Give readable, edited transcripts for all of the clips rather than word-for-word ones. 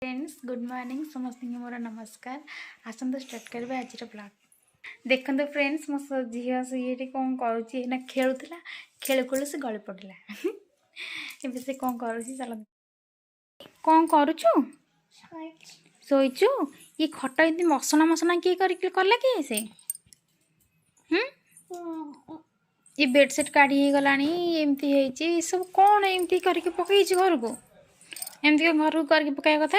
Friends good morning समस्त मोर नमस्कार। आसंत start करेंगे आज ब्लॉग। देखो फ्रेंड्स मो झील से कौन करुँना खेलुला खेल खेल से गली पड़ा ए से कौन कर चल कौन करुचु शोचु ये खट एमती मसना मसना किए कला किए से ये बेडसीट काढ़ी गला एमती सब कौन एमती करके पकई घर को एमती घर को करके पकाया कथा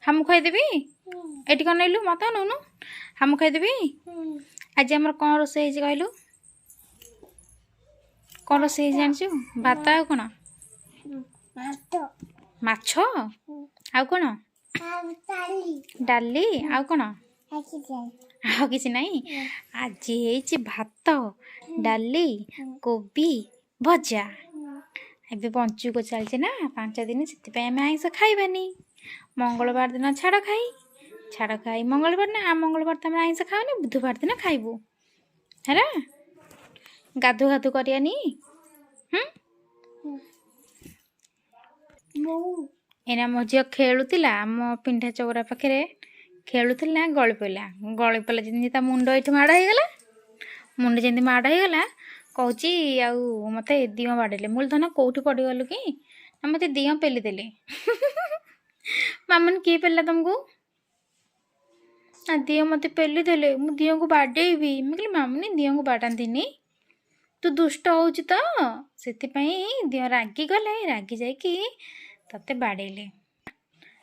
हम खुआदेवी ये कौन नैलु मत नौनु हम खुआदेवी आज आम कौन रोसे कहलु कौन रोसे जानचु भात आ कौन माछ आउ कौन डाली आउ कौन आउ किसी नहीं आज ये भात डाली कोबी भजा एबे पंचु को चलचे ना 5 दिन से आम आईस खाइबानी मंगलवार दिन छाड़ खाई मंगलवार ना मंगलवार तो आईस खाओनी बुधवार दिन खाइबू है गाधु गाधु करियानी एना मो झील खेलुला मो पिंढा चौरा पाखे खेलुला गली पड़ा जमी मुंड ये माड़ होगला मुंड जमी माड़ होगला कहूँ आउ मत दिह बाड़े मुझे धन कौटी पड़गलु कि मत दिह पेली देले मामन किए पेला तुमको दिह मत पेली देले मु दिह को बाडेबी मुझे मामुनी दिह को बाड़ानी तू दुष्ट हो तो से दिह रागी गले रागी जाकि ते बाड़े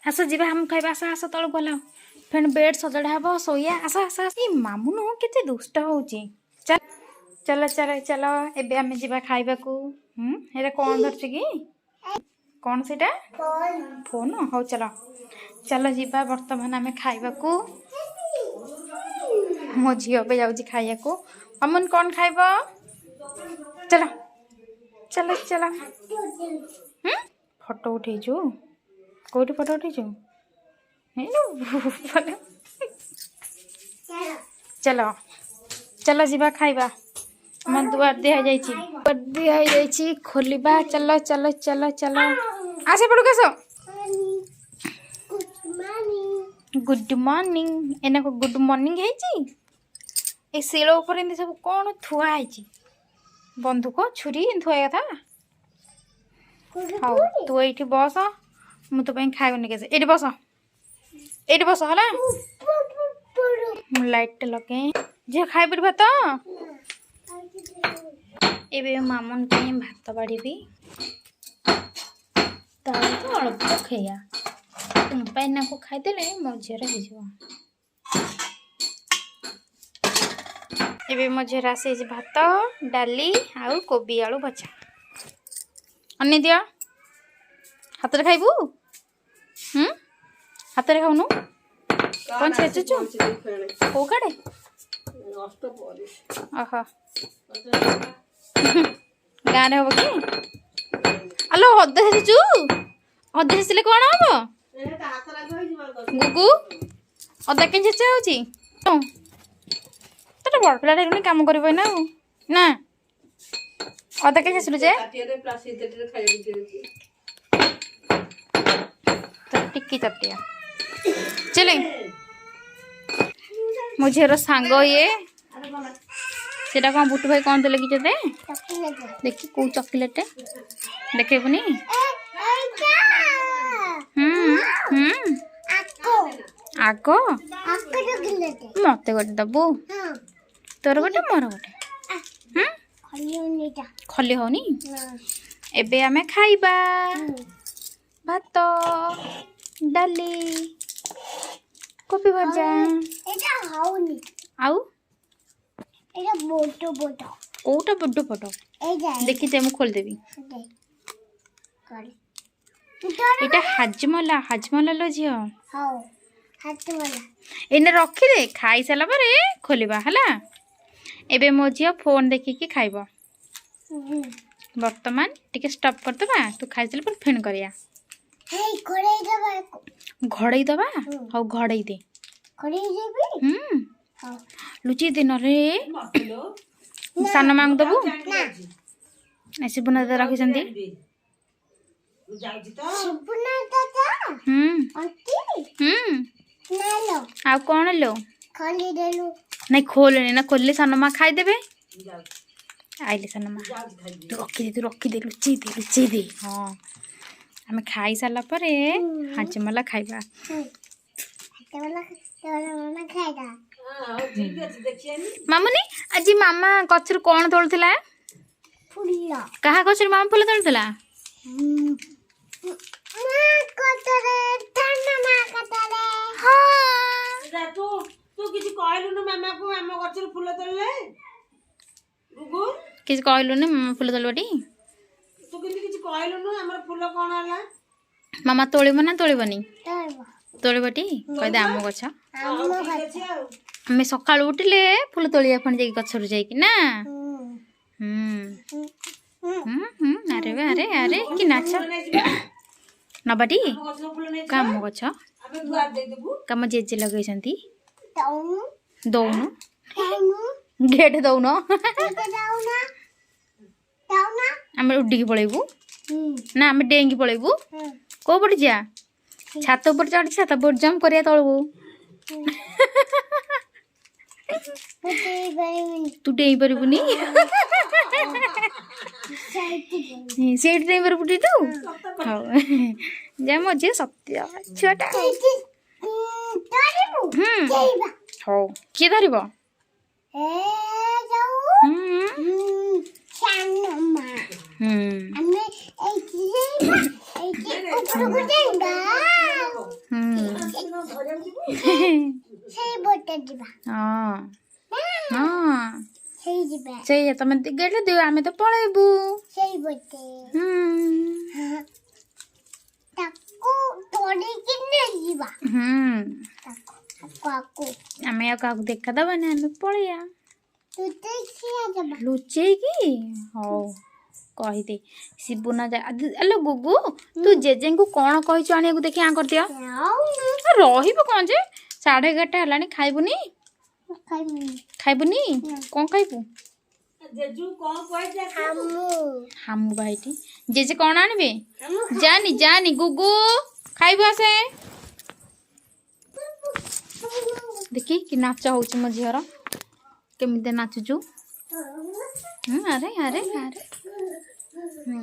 आस जी हम खाइबा आस आस तल गला फिर बेड सजड़ा हम शोया आस आस ये मामुन के दुष्ट हो चल चलो चलो चलो एबे आम जा खाइबा को ये कौन धरछ कि कौन से फोन हो चलो चलो जीवा बर्तमान आम खाइबा को मो झील पे जाऊँ खाइया को अमन कौन खाइब चलो चलो चलो फोटो उठेचु कौटी फोटो उठेचु चलो चलो जीवा खाइबा मन दुआर दिखाई खोलिबा चलो चलो चलो चलो आसे पड़ो कैसो गुड मॉर्निंग एना को गुड मॉर्निंग है शिल उपर सब कौन थुआई बंदूक छुरी थुआ था हाँ तू ये बस मु तो खाइबनी कैसे ये बस है लाइट लगे झील खाई पड़ भात ए मामन भात बाड़ी तो अल्प खेया तुम को खाईदे मो झील हो मो झील आसे भात डाली आउ कोबी आलू भजा अने दिया हाथ में खाइबू हाथ में खाऊनु कौन छेचुचु को काड़े ओह गाँव हम कि आलो अदे हेचु अदे हेचले कौन हम गुगु अदा के छेचा हो तो बड़ पिला काम कर ना अदा के छेचलु जे तो टिक्की चटिया चले मो झील सांग ये सेटा कौन बुटू भाई कौन देले कि देखी कौ चॉकलेट देखेबुनी आग मत गोटे दबु तोर गोटे मोर गोटे खली होनी एबे आमे खाइबा भात डाली कोबी भजा आउ कौटा बड़ फोटो देखी जे मुझे खोलदेवी ये हाजमला लो झी एने रखीदे खाई सारा पर खोलिबा हला एबे मो झी फोन देखिकी खाइब वर्तमान टिके स्टॉप कर दबा तू खाई सारा पर फिन करिया घड़ई दबा हाँ घड़ई दे लुचि दे नरे सान मांग दबु शिवना दादा रखी ଆଉ କ'ଣ लो ନାଇଁ ଖୋଲନି ନା ଖୋଲିଲେ ସାନ ମା ଖାଇଦେବେ ଆଇଲେ ସାନ ମା ତୁ ରଖିଦେ ଲୁଚେଇ ଦେ ହଁ ଆମେ ଖାଇସାରିଲା ପରେ ହାଜମଲା ଖାଇବା ମାମୁନି ଆଜି ମାମା ଗଛରୁ କ'ଣ ତୋଳୁଥିଲା କାହା ଗଛରୁ ମାମା ଫୁଲ ତୋଳୁଥିଲା କିଛି କହିଲୁନି ମାମା ଫୁଲ ତୋଳିବଟି ମାମା ତୋଳିବ ନା ତୋଳିବନି ତୋଳିବଟି କହିଦେ ଆମ ଗଛ ଆମେ ସକାଳୁ ଉଠିଲେ ଫୁଲ ତୋଳିବା ପୁଣି ଯାଇକି ଗଛରୁ ଯାଇକି ନା ଆରେ ଆରେ ଆରେ କି ନାଚ ନବାଟି କାମ ଗଛ କାମ ଜେଜେ ଲଗେଇଛନ୍ତି ଦଉନୁ ଗେଟ୍ ଦଉନ ଆମେ ଉଡ଼ିକି ପଳେଇବୁ ନା ଆମେ ଡେଇଁକି ପଳେଇବୁ କୋଉ ପଟେ ଯିବା ଛାତ ଉପରେ ଚଢ଼ି ଛାତ ଉପରେ ଜମ୍ପ କରିବା ତଳକୁ ତୁ ଡେଇଁ ପାରିବୁନି ସେଇଠି ଡେଇଁ ପାରିବୁ ତୁ ହଉ ଯା ମୋ ଝିଅ ସତ୍ୟ ଛୁଆଟା ହଉ କିଏ ଧରିବ ସେଇଆ ତମେ ଗେଟ୍ ଦିଅ ଆମେ ତ ପଳେଇବୁ ଆମେ ଆଉ କାହାକୁ ଦେଖାଦବାନି ଆମେ ପଳେଇବା ଲୁଚେଇକି ହଉ କହିଦେ ଶିବୁନା ଆଲୋ ଗୁଗୁ ତୁ ଜେଜେଙ୍କୁ କ'ଣ କହିଛୁ ଆଣିବାକୁ ଦେଖି କରିଦିଅ ରହିବ କ'ଣ ଯେ 11:30 ହେଲାଣି ଖାଇବୁନି କ'ଣ ଖାଇବୁ ହାମୁ ଭାଇଟି ଜେଜେ କ'ଣ ଆଣିବେ ଯାନି ଗୁଗୁ ଖାଇବୁ ଆସେ ଦେଖି କି ନାଚ ହଉଛି ମୋ ଝିଅର କେମିତି ନାଚୁଛୁ ଆରେ ଆରେ ଆରେ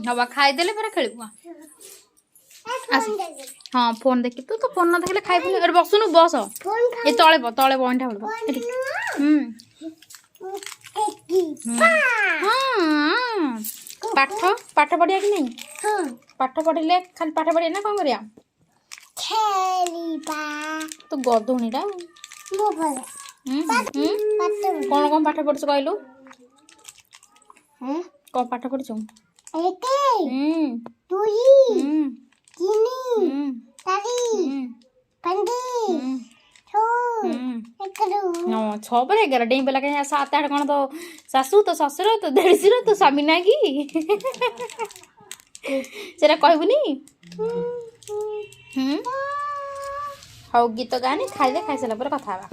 ହବା ଖାଇଦେଲେ ପରେ ଖେଳିବୁ ହଁ ଫୋନ୍ ଦେଖି ତୁ ତ ଫୋନ୍ ନ ଦେଖିଲେ ଖାଇବୁନି ଏଠି ବସୁନୁ ବସ ଏ ତଳେ ବଇଁଠା ପଡ଼ିବ ଏଠି ପାଠ ପଢ଼ିବା କି ନାଇଁ ପାଠ ପଢ଼ିଲେ ଖାଲି ପାଠ ପଢ଼ିବା ନା କ'ଣ କରିବା ତୁ ଗଧୁଣିଟା କ'ଣ ପାଠ ପଢ଼ିଛୁ କହିଲୁ କ'ଣ ପାଠ ପଢ଼ିଛୁ ଛଅ ପରେ 11 ଡେଇଁ ପଇଲା କାହିଁ 7 8 କ'ଣ ତ ଶାଶୁ ତ ଶ୍ୱଶୁର ତ ଦେଢ଼ଶୁର ତ ସ୍ୱାମୀ ନା କି ସେଟା କହିବୁନି ହଉ ଗୀତ ଗାନି ଖାଇସାରିଲା ପରେ କଥା ହେବା